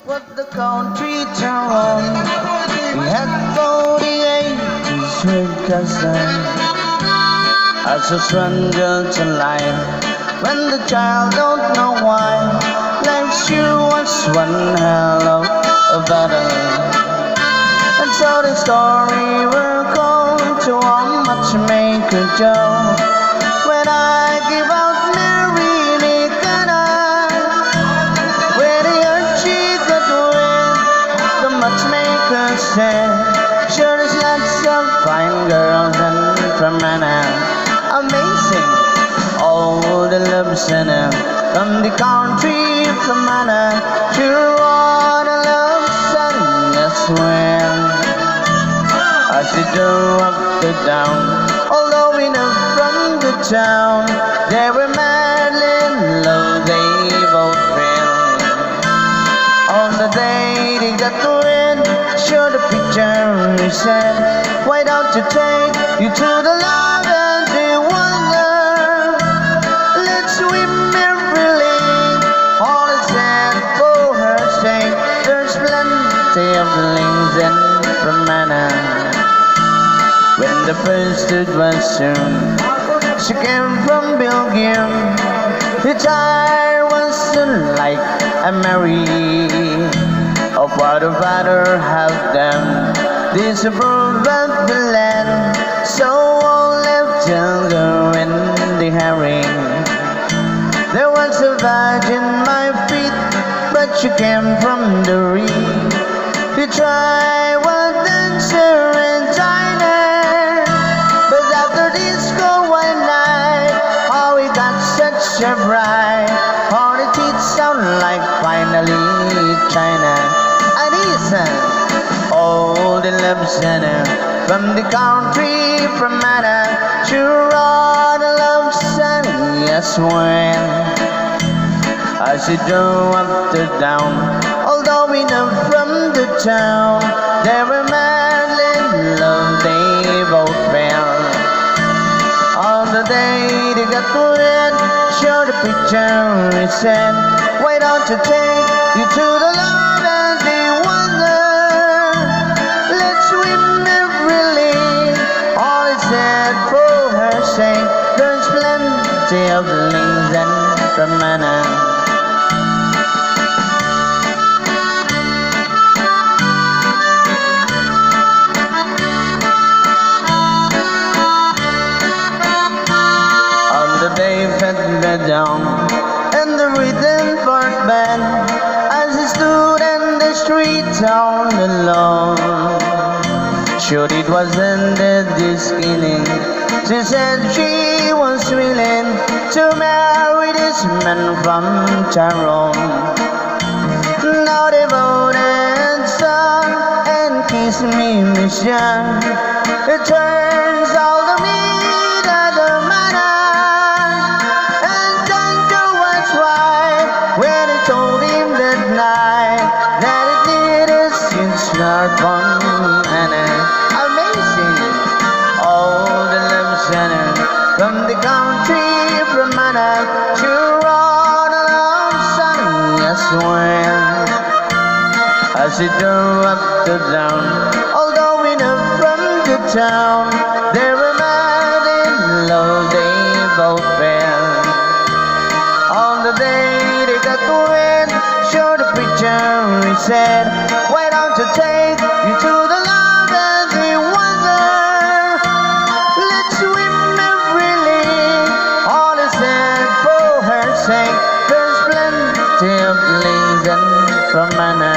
What the country town we had 48 sweet cousin as a stranger to life. When the child don't know why, life sure was one hell of a battle. And so the story will go to a matchmaker Joe. When I give out Mary Nicana, when he heard she got with the matchmaker said, sure there's lots of fine girls in Fermanagh. Amazing, all the love center from the country Fermanagh. Sure what a love son, yes well. As she drove up the down, although we know from the town, they were madly in love, they both fell. On the day they got to win, show the picture, he said, why don't you take you to the love and the wonder? Let's swim every lane, all is said for her sake. There's plenty of lanes in Fermanagh. When the first stood was soon, she came from Belgium. The tire was like a Mary. Of what a father have done, disapproved of the land. So all left younger in the herring. There was a virgin my feet, but she came from the reed. He tried one dancer and diner, but after disco one night, oh, we got such a bride. All the teeth sound like finally China. And listen, all the love center from the country from Mana, sure all the love center, yes when as she drove up the down, although we know from the town, they were madly in love, they both fell. On the day they got to it, show the picture, he said, why don't you take you to the love and the wonder? Let's swim every lane, all is said for her sake. There's plenty of lanes and Fermanagh. They fed me down and the rhythm part band as he stood in the street all alone. Sure it wasn't this killing. She said she was willing to marry this man from Tyrone. Now they voted son and kiss me, mission. It turns out to me that the man when he told him that night that it needed since not one and amazing. All the love center from the country from Mana, sure all the love center, yes when as he drove up the down, although we know from the town, they were mad in love, they both fell. On the day they got to win, show the picture, he said, why don't you take you to the love and the wonder? Let's swim every lane, all is said for her sake. There's plenty of lanes and from Mana.